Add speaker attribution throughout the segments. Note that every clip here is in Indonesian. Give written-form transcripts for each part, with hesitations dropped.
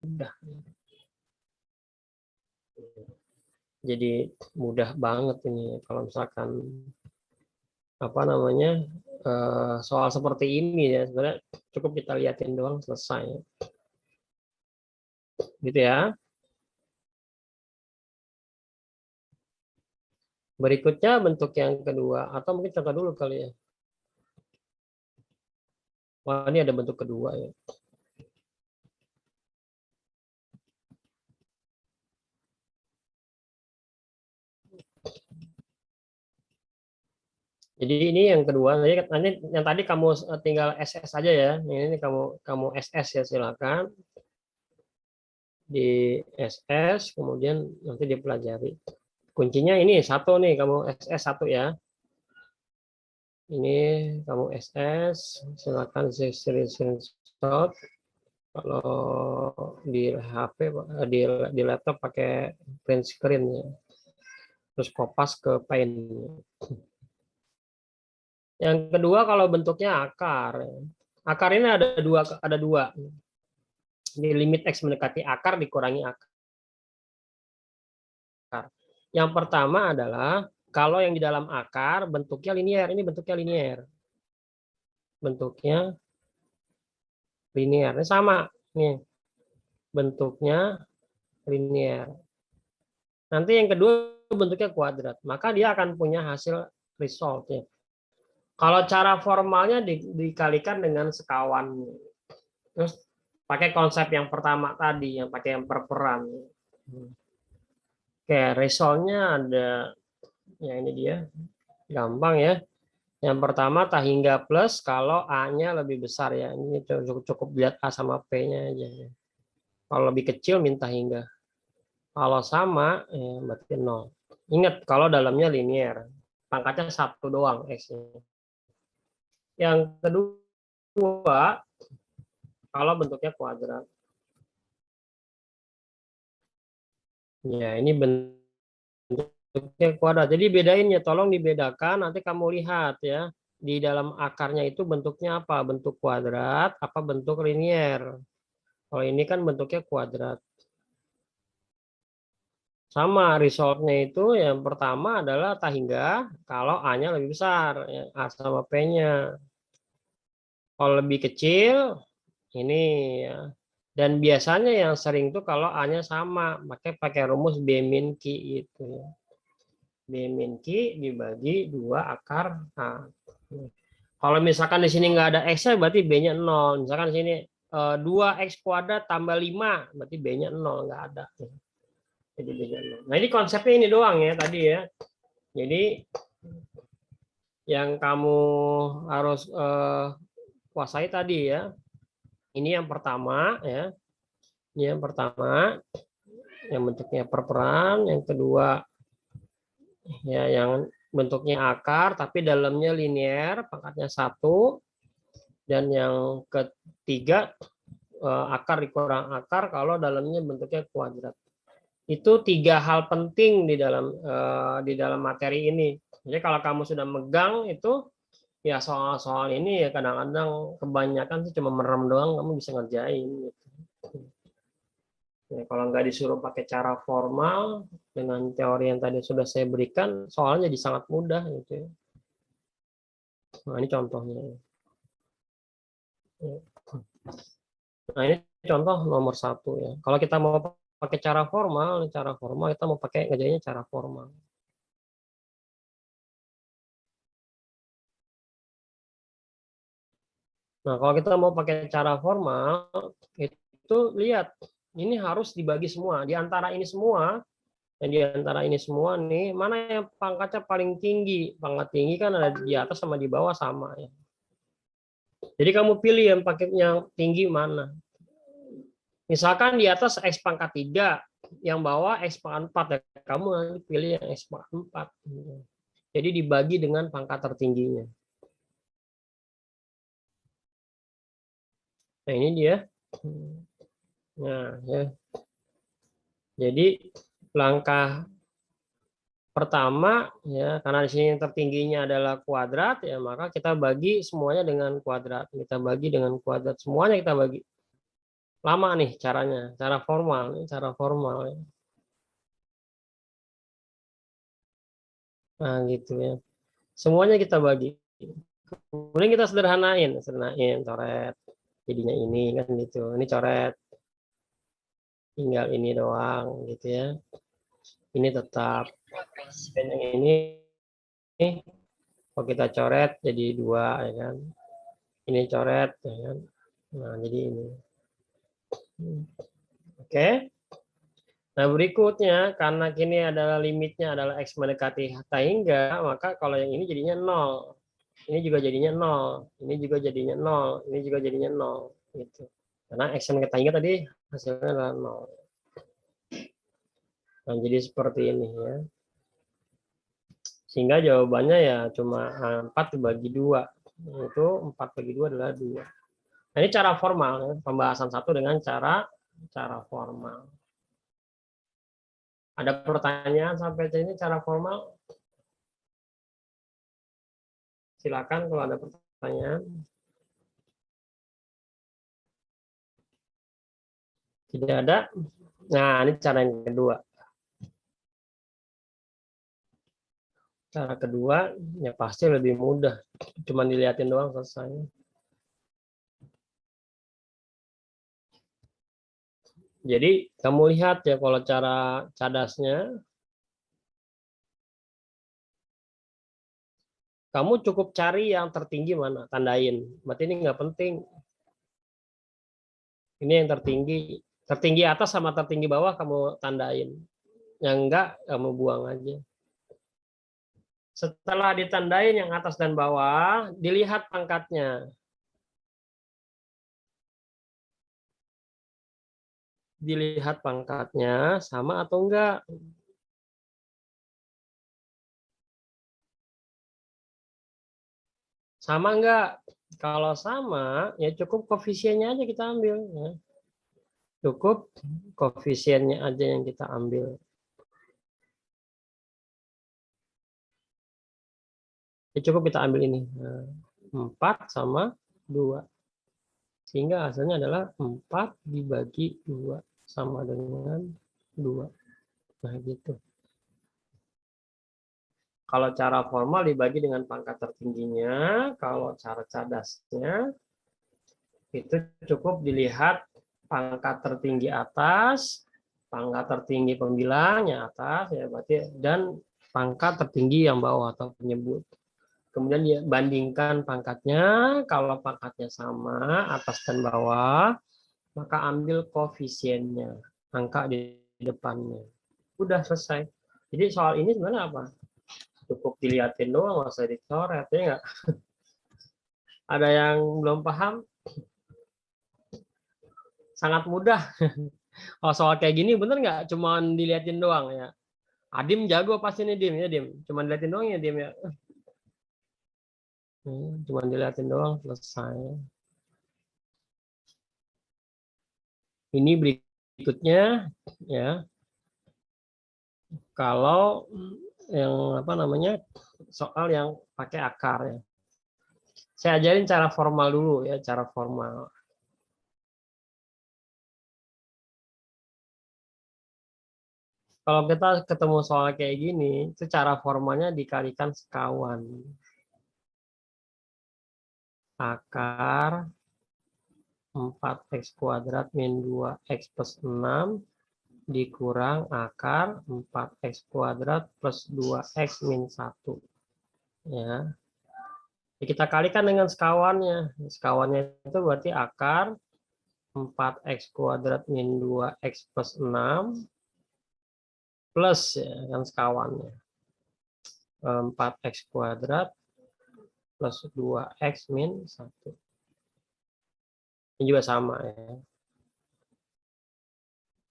Speaker 1: mudah. Jadi mudah banget ini kalau misalkan apa namanya soal seperti ini ya, sebenarnya cukup kita liatin doang selesai gitu ya. Berikutnya bentuk yang kedua, atau mungkin contoh dulu kali ya. Wah, ini ada bentuk kedua ya. Jadi ini yang kedua, nanti yang tadi kamu tinggal SS aja ya. Ini kamu SS ya, silakan di SS, kemudian nanti dipelajari. Kuncinya ini satu nih, kamu SS satu ya. Ini kamu SS, silakan screenshot. Kalau di HP, di laptop pakai print screen ya. Terus kopas ke Paint. Yang kedua kalau bentuknya akar. Akar ini ada dua. Di limit X mendekati akar dikurangi akar. Yang pertama adalah kalau yang di dalam akar bentuknya linier, ini bentuknya linier. Bentuknya linier. Ini sama nih. Bentuknya linier. Nanti yang kedua bentuknya kuadrat, maka dia akan punya hasil result ya. Kalau cara formalnya dikalikan dengan sekawan. Terus pakai konsep yang pertama tadi, yang pakai yang perperan. Oke, resultnya ada, ya ini dia, gampang ya. Yang pertama tahingga plus kalau A-nya lebih besar ya. Ini cukup lihat A sama P-nya aja. Kalau lebih kecil minta hingga. Kalau sama, ya berarti 0. Ingat, kalau dalamnya linier. Pangkatnya satu doang X-nya. Yang kedua, kalau bentuknya kuadrat. Ya, ini bentuknya kuadrat. Jadi bedain ya, tolong dibedakan. Nanti kamu lihat ya. Di dalam akarnya itu bentuknya apa? Bentuk kuadrat, apa bentuk linier. Kalau ini kan bentuknya kuadrat. Sama resultnya itu yang pertama adalah tahingga kalau A-nya lebih besar, ya, A sama P-nya. Kalau lebih kecil, ini ya. Dan biasanya yang sering tuh kalau A-nya sama, pakai rumus B min Q itu ya. B min Q dibagi 2 akar A. Kalau misalkan di sini nggak ada X-nya, berarti B-nya 0. Misalkan di sini 2X kuadrat tambah 5, berarti B-nya 0, nggak ada. Jadi B-nya 0. Nah ini konsepnya ini doang ya tadi ya. Jadi yang kamu harus kuasai tadi ya. Ini yang pertama ya. Ini yang pertama yang bentuknya perperan, yang kedua ya yang bentuknya akar tapi dalamnya linear, pangkatnya 1, dan yang ketiga akar dikurang akar kalau dalamnya bentuknya kuadrat. Itu 3 hal penting di dalam materi ini. Jadi kalau kamu sudah megang itu ya soal-soal ini ya kadang-kadang kebanyakan sih cuma merem doang kamu bisa ngerjain gitu. Ya, kalau nggak disuruh pakai cara formal dengan teori yang tadi sudah saya berikan, soalnya jadi sangat mudah gitu ya. Nah ini contohnya. Nah ini contoh nomor 1 ya. Kalau kita mau pakai cara formal kita mau pakai ngerjainnya cara formal. Nah, kalau kita mau pakai cara formal, itu lihat, ini harus dibagi semua. Di antara ini semua, nih, mana yang pangkatnya paling tinggi? Pangkat tinggi kan ada di atas sama di bawah sama ya. Jadi kamu pilih yang paketnya tinggi mana. Misalkan di atas X pangkat 3, yang bawah X pangkat 4 ya. Kamu nanti pilih yang X pangkat 4. Jadi dibagi dengan pangkat tertingginya. Nah, ini dia. Nah, ya. Jadi langkah pertama ya, karena di sini yang tertingginya adalah kuadrat ya, maka kita bagi semuanya dengan kuadrat. Kita bagi dengan kuadrat, semuanya kita bagi. Lama nih caranya, cara formal, nih, cara formal. Nah, gitu ya. Semuanya kita bagi. Kemudian kita sederhanain, coret. Jadinya ini kan gitu. Ini coret, tinggal ini doang gitu ya. Ini tetap. Dan yang ini kalau kita coret jadi dua ya kan. Ini coret ya kan. Nah, jadi ini. Oke. Nah, berikutnya karena kini adalah limitnya adalah X mendekati hingga, maka kalau yang ini jadinya 0. Ini juga jadinya 0. Ini juga jadinya 0. Ini juga jadinya 0. Gitu. Karena X mendekati hingga tadi hasilnya adalah 0. Nah, jadi seperti ini ya. Sehingga jawabannya ya cuma 4 dibagi 2. Itu 4 bagi 2 adalah 2. Nah, ini cara formal ya. Pembahasan satu dengan cara formal. Ada pertanyaan sampai sini cara formal? Silakan kalau ada pertanyaan. Tidak ada. Nah, ini cara yang kedua. Cara kedua, ya pasti lebih mudah. Cuma dilihatin doang selesai. Jadi, kamu lihat ya kalau cara cadasnya, kamu cukup cari yang tertinggi mana, tandain. Berarti ini nggak penting. Ini yang tertinggi. Tertinggi atas sama tertinggi bawah kamu tandain. Yang enggak, kamu buang aja. Setelah ditandain yang atas dan bawah, dilihat pangkatnya. Dilihat pangkatnya sama atau enggak. Sama enggak? Kalau sama, ya cukup koefisiennya aja kita ambil. Ya. Cukup koefisiennya aja yang kita ambil. Ya cukup kita ambil ini. Nah, 4 sama 2. Sehingga hasilnya adalah 4 dibagi 2. Sama dengan 2. Nah gitu. Kalau cara formal dibagi dengan pangkat tertingginya. Kalau cara cadasnya, itu cukup dilihat pangkat tertinggi atas, pangkat tertinggi pembilangnya atas ya berarti dan pangkat tertinggi yang bawah atau penyebut. Kemudian dia bandingkan pangkatnya, kalau pangkatnya sama atas dan bawah, maka ambil koefisiennya, angka di depannya. Udah selesai. Jadi soal ini sebenarnya apa? Cukup dilihatin doang, nggak usah dicoret ya nggak? Ada yang belum paham? Sangat mudah. Oh, soal kayak gini bener nggak? Cuman diliatin doang ya. Adim jago pasti nih Dim ya Dim. Cuman diliatin doang ya Dim ya. Cuman diliatin doang selesai. Ini berikutnya ya. Kalau yang apa namanya soal yang pakai akar ya. Saya ajarin cara formal dulu ya, cara formal. Kalau kita ketemu soal kayak gini, itu cara formalnya dikalikan sekawan. Akar 4x kuadrat min 2x plus 6 dikurang akar 4x kuadrat plus 2x min 1. Ya. Kita kalikan dengan sekawannya. Sekawannya itu berarti akar 4x kuadrat min 2x plus 6 plus ya, kan sekawannya. 4x kuadrat plus 2x min 1. Ini juga sama ya.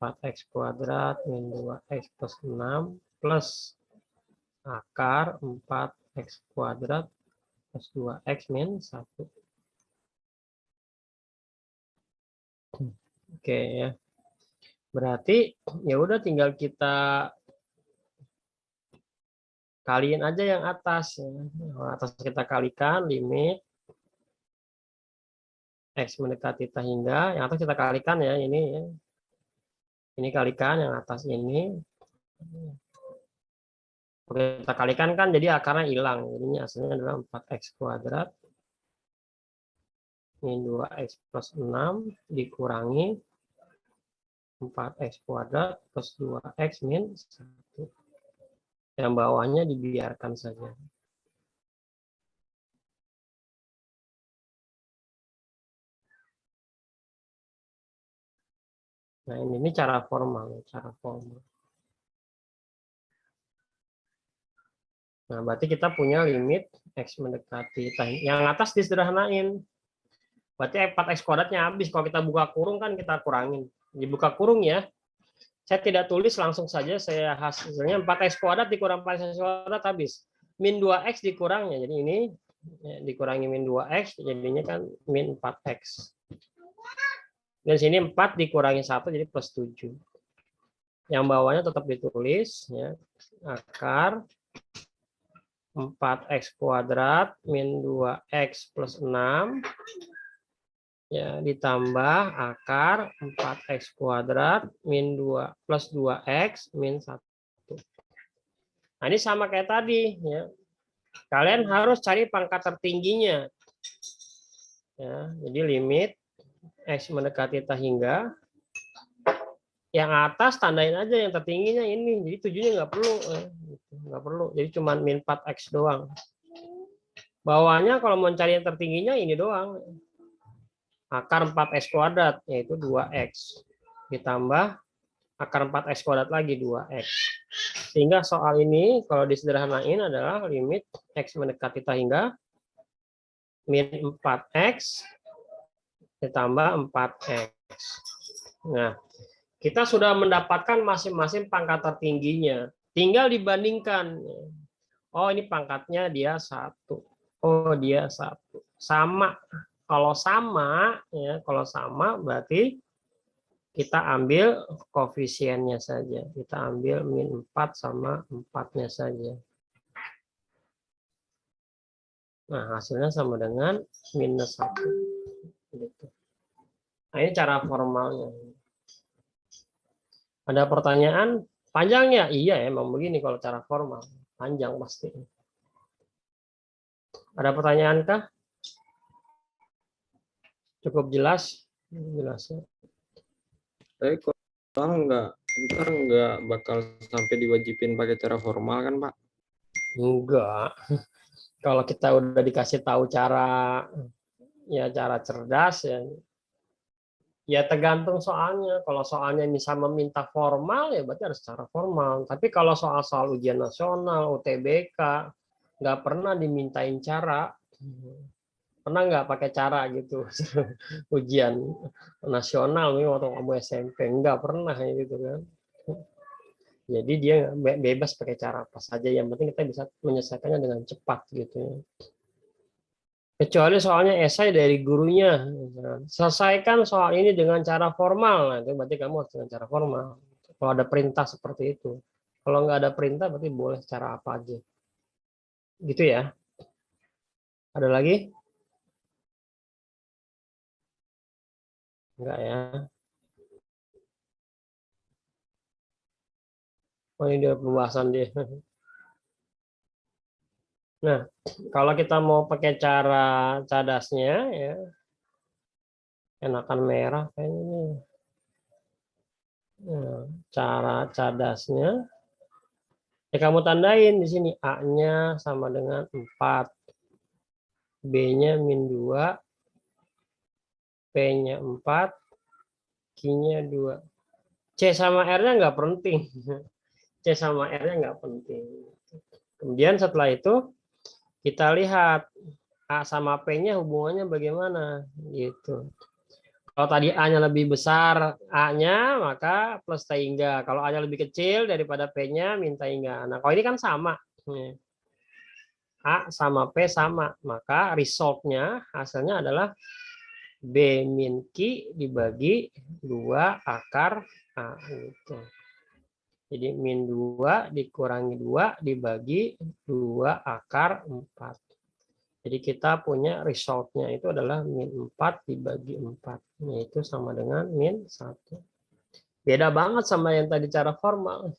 Speaker 1: 4x kuadrat min 2x plus 6 plus akar 4x kuadrat plus 2x min 1. Oke ya. Berarti ya udah tinggal kita kaliin aja yang atas ya. Atas kita kalikan limit X mendekati ta hingga, yang atas kita kalikan ya, ini ya. Ini kalikan yang atas ini. Oke, kita kalikan kan jadi akarnya hilang. Jadinya hasilnya adalah 4x kuadrat min 2x plus 6 dikurangi 4x kuadrat plus 2x min 1. Yang bawahnya dibiarkan saja. Nah, ini cara formal, cara formal. Nah, berarti kita punya limit X mendekati time. Yang atas disederhanain. Berarti 4X kuadratnya habis. Kalau kita buka kurung kan kita kurangin. Dibuka kurung ya. Saya tidak tulis langsung saja. Saya hasilnya 4X kuadrat dikurang 4X kuadrat habis. Min 2X dikurangnya. Jadi ini ya, dikurangi min 2X. Jadinya kan min 4X. Dan sini 4 dikurangi 1 jadi plus 7. Yang bawahnya tetap ditulis. Ya. Akar 4x kuadrat min 2x plus 6 ya ditambah akar 4x kuadrat min 2 plus 2x min 1. Nah, ini sama kayak tadi ya. Kalian harus cari pangkat tertingginya. Ya, jadi limit x mendekati ta hingga yang atas tandain aja yang tertingginya ini. Jadi 7-nya nggak perlu nggak perlu. Jadi cuma min 4x doang. Bawahnya kalau mau cari yang tertingginya ini doang. Akar 4x kuadrat yaitu 2x ditambah akar 4x kuadrat lagi 2x. Sehingga soal ini kalau disederhanain adalah limit x mendekati ta hingga min 4x ditambah 4x. Nah, kita sudah mendapatkan masing-masing pangkat tertingginya. Tinggal dibandingkan. Oh, ini pangkatnya dia 1. Oh, dia 1. Sama. Kalau sama, ya, kalau sama berarti kita ambil koefisiennya saja. Kita ambil min 4 sama 4-nya saja. Nah, hasilnya sama dengan minus 1. Gitu. Nah, ini cara formalnya. Ada pertanyaan? Panjang ya? Iya, emang begini kalau cara formal. Panjang pasti. Ada pertanyaan kah? Cukup jelas? Jelas ya.
Speaker 2: Tapi kalau ntar nggak bakal sampai diwajibin pakai cara formal kan, Pak?
Speaker 1: Enggak. Kalau kita udah dikasih tahu cara cerdas ya tergantung soalnya. Kalau soalnya bisa meminta formal ya berarti harus secara formal. Tapi kalau soal-soal ujian nasional, UTBK nggak pernah dimintain cara. Pernah nggak pakai cara gitu ujian nasional nih waktu kamu SMP? Nggak pernah gitu kan. Jadi dia bebas pakai cara apa saja, yang penting kita bisa menyelesaikannya dengan cepat gitu. Kecuali soalnya esai dari gurunya, selesaikan soal ini dengan cara formal, nah itu berarti kamu harus dengan cara formal. Kalau ada perintah seperti itu, kalau nggak ada perintah berarti boleh cara apa aja. Gitu ya. Ada lagi? Enggak ya. Oh, ini dia pembahasan dia. Nah, kalau kita mau pakai cara cadasnya ya, enakan merah kayaknya. Nah, cara cadasnya ya kamu tandain di sini A-nya sama dengan 4, B-nya min 2, P-nya 4, Q-nya 2. C sama R-nya nggak penting. C sama R-nya nggak penting. Kemudian setelah itu kita lihat A sama P-nya hubungannya bagaimana gitu. Kalau tadi A-nya lebih besar A-nya, maka plus ta hingga. Kalau A-nya lebih kecil daripada P-nya, min ta hingga. Nah, kalau ini kan sama. A sama P sama. Maka result-nya, hasilnya adalah B min Q dibagi 2 akar A. Gitu. Jadi min 2 dikurangi 2 dibagi 2 akar 4. Jadi kita punya result-nya itu adalah min 4 dibagi 4. Yaitu sama dengan min 1. Beda banget sama yang tadi cara formal.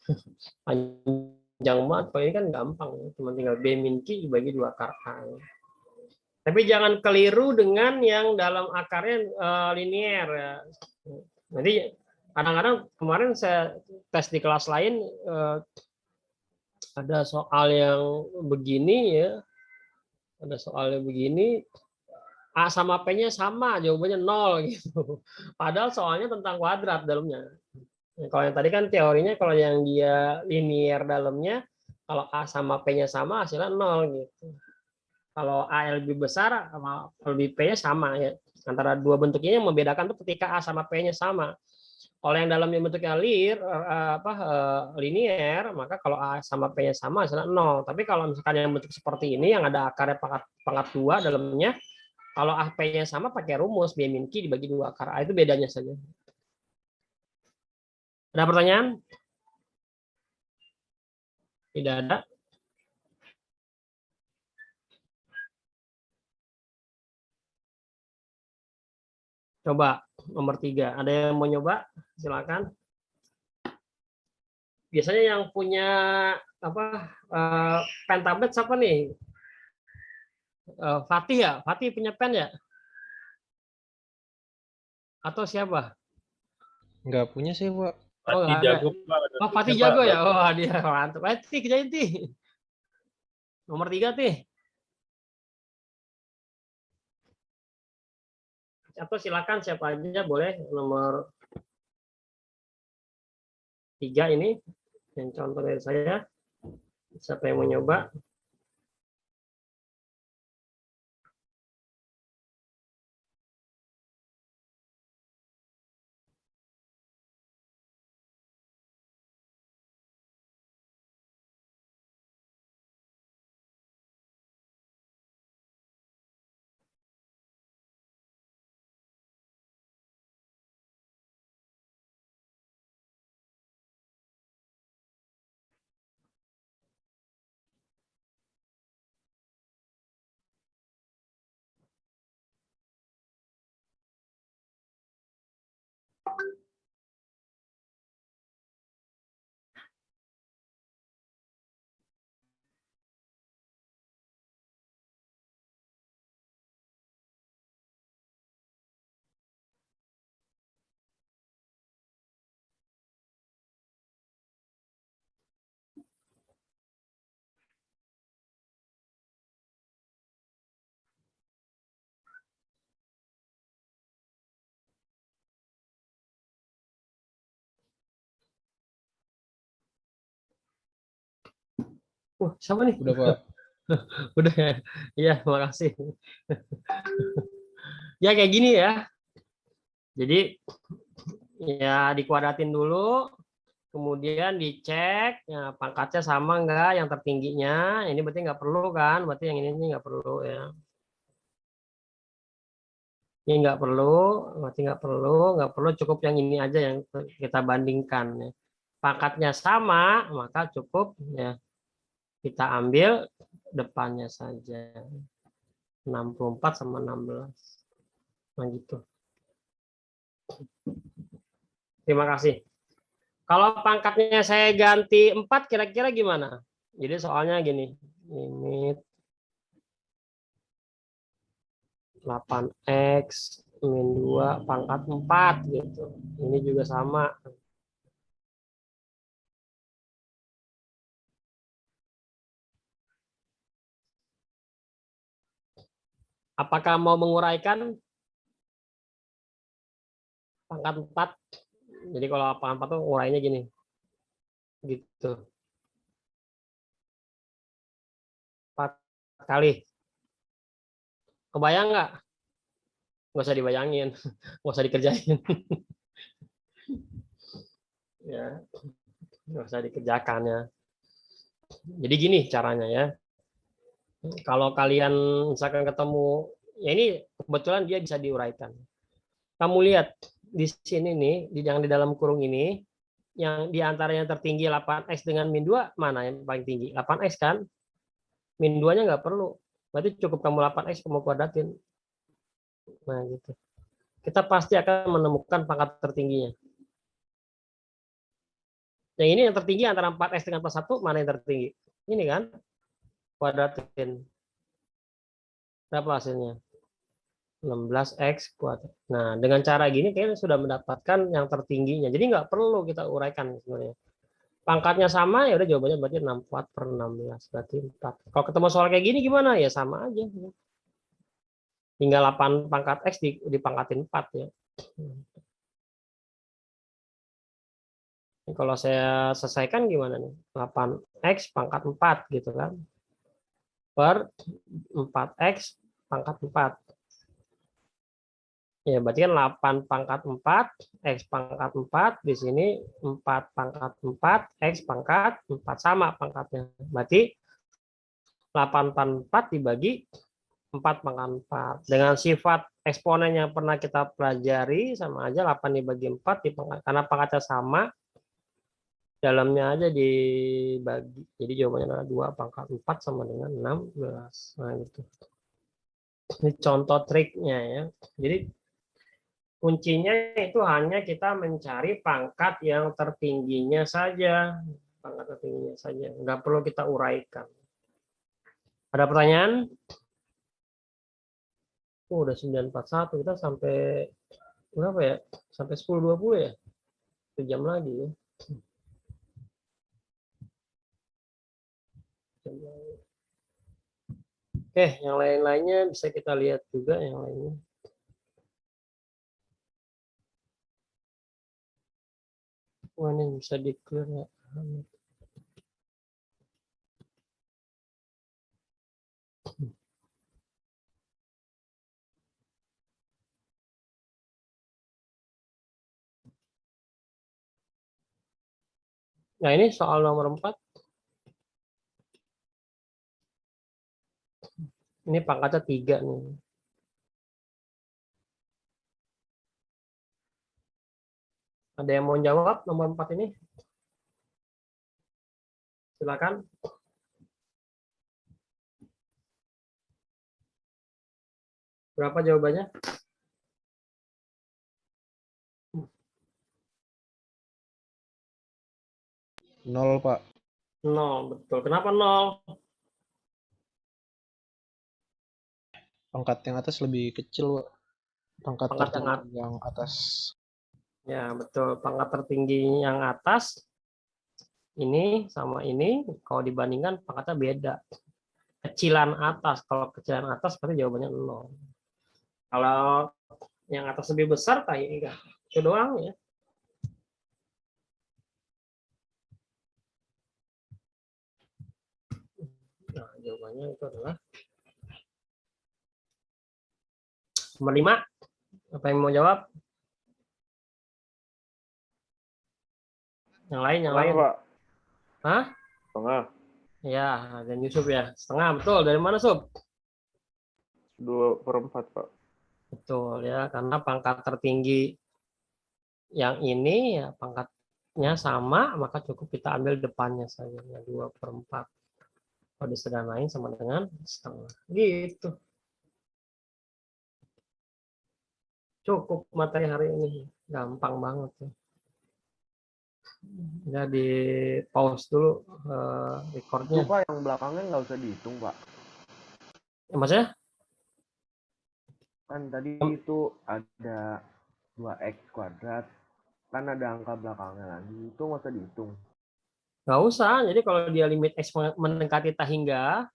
Speaker 1: Panjang banget, kalau ini kan gampang. Cuma tinggal B min Q dibagi 2 akar A. Tapi jangan keliru dengan yang dalam akarnya linier. Ya. Nanti kadang-kadang kemarin saya tes di kelas lain, ada soal yang begini ya. Ada soalnya begini, A sama P-nya sama, jawabannya 0 gitu. Padahal soalnya tentang kuadrat dalamnya. Kalau yang tadi kan teorinya kalau yang dia linear dalamnya, kalau A sama P-nya sama hasilnya 0 gitu. Kalau A lebih besar sama lebih P-nya sama ya. Antara dua bentuknya yang membedakan tuh ketika A sama P-nya sama. Kalau yang dalamnya bentuknya linear, maka kalau A sama P-nya sama hasilnya 0. Tapi kalau misalkan yang bentuk seperti ini yang ada akarnya pangkat 2 dalamnya, kalau A P-nya sama pakai rumus B min Q dibagi 2 akar A, itu bedanya saja. Ada pertanyaan? Tidak ada. Coba nomor 3. Ada yang mau nyoba? Silakan. Biasanya yang punya pen tablet siapa nih? Fatih ya? Fatih punya pen ya? Atau siapa?
Speaker 3: Nggak punya sih, Pak.
Speaker 1: Oh, nggak ada. Oh, Fatih jago ya? Oh, dia mantap. Fatih kerjain, Tih. Nomor 3, Tih. Atau silakan siapa aja boleh. Nomor 3 ini. Yang contoh dari saya. Siapa yang mau nyoba? Siapa nih?
Speaker 3: Udah, Pak.
Speaker 1: Udah ya? Iya, makasih. Ya kayak gini ya. Jadi ya dikuadratin dulu, kemudian dicek ya, pangkatnya sama enggak yang tertingginya. Ini berarti nggak perlu kan? Berarti yang ini nggak perlu ya. Ini nggak perlu, berarti nggak perlu cukup yang ini aja yang kita bandingkan. Ya. Pangkatnya sama, maka cukup ya kita ambil depannya saja. 64 sama 16. Nah gitu. Terima kasih. Kalau pangkatnya saya ganti 4, kira-kira gimana? Jadi soalnya gini, limit 8x min 2 pangkat 4 gitu. Ini juga sama. Apakah mau menguraikan pangkat 4? Jadi kalau pangkat 4 tuh urainya gini. Gitu. 4 kali. Kebayang nggak? Nggak usah dibayangin. Nggak usah dikerjain. Ya, nggak usah dikerjakan ya. Jadi gini caranya ya. Kalau kalian misalkan ketemu, ya ini kebetulan dia bisa diuraikan. Kamu lihat di sini nih, yang di dalam kurung ini, yang di antara yang tertinggi 8x dengan min 2, mana yang paling tinggi? 8x kan? Min 2-nya nggak perlu. Berarti cukup kamu 8x kamu kuadratin. Nah, gitu. Kita pasti akan menemukan pangkat tertingginya. Yang ini yang tertinggi antara 4x dengan plus 1, mana yang tertinggi? Ini kan, kuadratin. Berapa hasilnya? 16x kuadrat. Nah, dengan cara gini kayaknya sudah mendapatkan yang tertingginya. Jadi nggak perlu kita uraikan sebenarnya. Pangkatnya sama, ya udah jawabannya berarti 64 per 16. Berarti 4. Kalau ketemu soal kayak gini gimana? Ya sama aja. Tinggal 8 pangkat X dipangkatin 4 ya. Kalau saya selesaikan gimana nih? 8x pangkat 4 gitu kan. Per 4x pangkat 4. Ya, berarti kan 8 pangkat 4, X pangkat 4, di sini 4 pangkat 4, X pangkat 4, sama pangkatnya. Berarti 8 pangkat 4 dibagi 4 pangkat 4. Dengan sifat eksponen yang pernah kita pelajari, sama aja 8 dibagi 4, karena pangkatnya sama, dalamnya aja dibagi. Jadi jawabannya adalah 2 pangkat 4 sama dengan 16. Nah, gitu. Ini contoh triknya ya. Jadi kuncinya itu hanya kita mencari pangkat yang tertingginya saja. Pangkat tertingginya saja. Nggak perlu kita uraikan. Ada pertanyaan? Udah 9.41. Kita sampai berapa ya? Sampai 10.20 ya? 1 jam lagi ya. Oke, yang lain-lainnya bisa kita lihat juga yang lainnya. Wah, ini bisa di-clear ya. Nah, ini soal nomor 4. Ini pangkatnya 3 nih. Ada yang mau jawab nomor 4 ini? Silakan. Berapa jawabannya?
Speaker 3: 0, Pak.
Speaker 1: 0, betul. Kenapa 0?
Speaker 3: Pangkat yang atas lebih kecil, Pak. Pangkat
Speaker 1: Pangkat
Speaker 3: tertinggi yang atas.
Speaker 1: Ya, betul. Pangkat tertinggi yang atas ini sama ini, kalau dibandingkan pangkatnya beda. Kecilan atas. Kalau kecilan atas berarti jawabannya 0. Kalau yang atas lebih besar, kayak ini kan. Itu doang ya. Nah, jawabannya itu adalah nomor 5. Apa yang mau jawab? Yang lain, yang lain.
Speaker 4: Pak.
Speaker 1: Hah?
Speaker 4: Setengah.
Speaker 1: Ya, dan Yusuf ya. Setengah, betul. Dari mana, Sub?
Speaker 4: 2/4, Pak.
Speaker 1: Betul ya, karena pangkat tertinggi yang ini ya pangkatnya sama, maka cukup kita ambil depannya saja, ya 2/4. Kalau disederhanain sama dengan setengah. Gitu. Cukup materi hari ini. Gampang banget ya. Ya di pause dulu recordnya.
Speaker 4: Itu, Pak, yang belakangnya nggak usah dihitung, Pak.
Speaker 1: Ya, maksudnya?
Speaker 4: Kan tadi itu ada 2x kuadrat. Kan ada angka belakangnya lagi. Itu nggak usah dihitung.
Speaker 1: Nggak usah. Jadi kalau dia limit X mendekati hingga,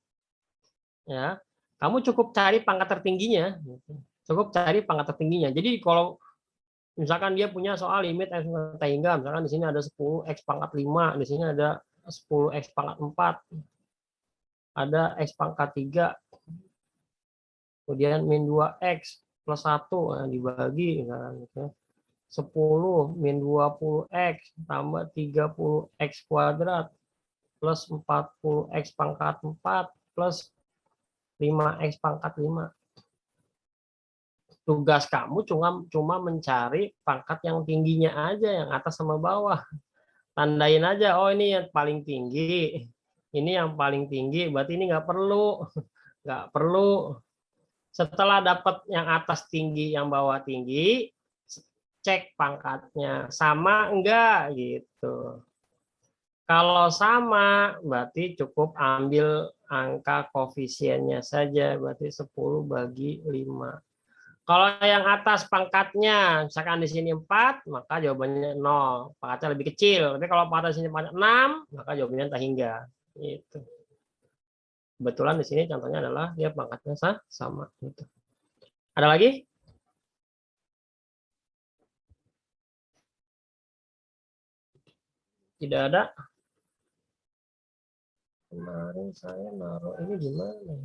Speaker 1: ya, kamu cukup cari pangkat tertingginya. Cukup cari pangkat tertingginya. Jadi kalau misalkan dia punya soal limit X hingga, misalkan di sini ada 10x pangkat 5, di sini ada 10x pangkat 4, ada X pangkat 3, kemudian min 2x plus 1, nah, dibagi, nah, gitu. 10 min 20x tambah 30x kuadrat plus 40x pangkat 4 plus 5x pangkat 5. Tugas kamu cuma mencari pangkat yang tingginya aja, yang atas sama bawah. Tandain aja, oh ini yang paling tinggi, ini yang paling tinggi, berarti ini nggak perlu nggak perlu. Setelah dapat yang atas tinggi, yang bawah tinggi, cek pangkatnya sama enggak gitu. Kalau sama, berarti cukup ambil angka koefisiennya saja, berarti 10 bagi 5. Kalau yang atas pangkatnya, misalkan di sini 4, maka jawabannya 0. Pangkatnya lebih kecil. Tapi kalau pangkat di sini pangkat 6, maka jawabannya tak hingga. Gitu. Kebetulan di sini contohnya adalah dia pangkatnya sama. Gitu. Ada lagi? Tidak ada. Kemarin saya naruh ini di mana?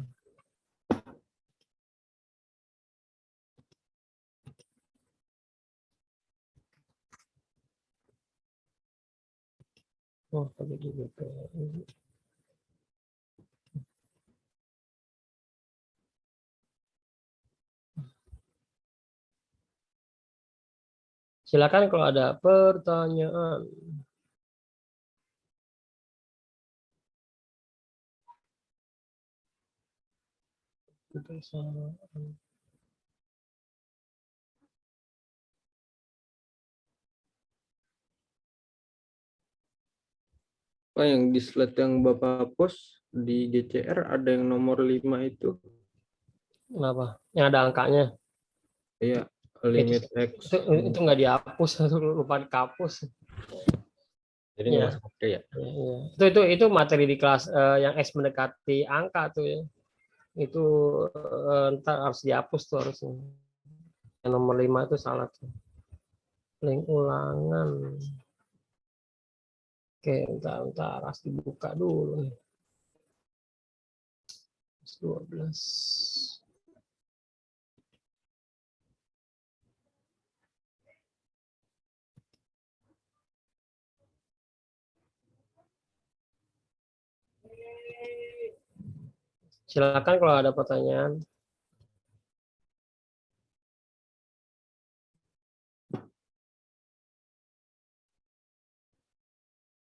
Speaker 1: Oh, tadi di BPI. Silakan kalau ada pertanyaan.
Speaker 2: Pak, yang di slide yang Bapak post di GCR ada yang nomor 5 itu.
Speaker 1: Kenapa? Yang ada angkanya.
Speaker 2: Iya, limit X.
Speaker 1: Itu nggak dihapus, lupa dihapus.
Speaker 2: Jadi
Speaker 1: Iya.
Speaker 2: nggak masuk oke ya.
Speaker 1: Ya. Itu materi di kelas yang X mendekati angka tuh ya. Itu ntar harus dihapus tuh harusnya. Yang nomor 5 itu salah tuh. Link ulangan. Oke, bentar harus dibuka dulu nih. 12. Silakan kalau ada pertanyaan.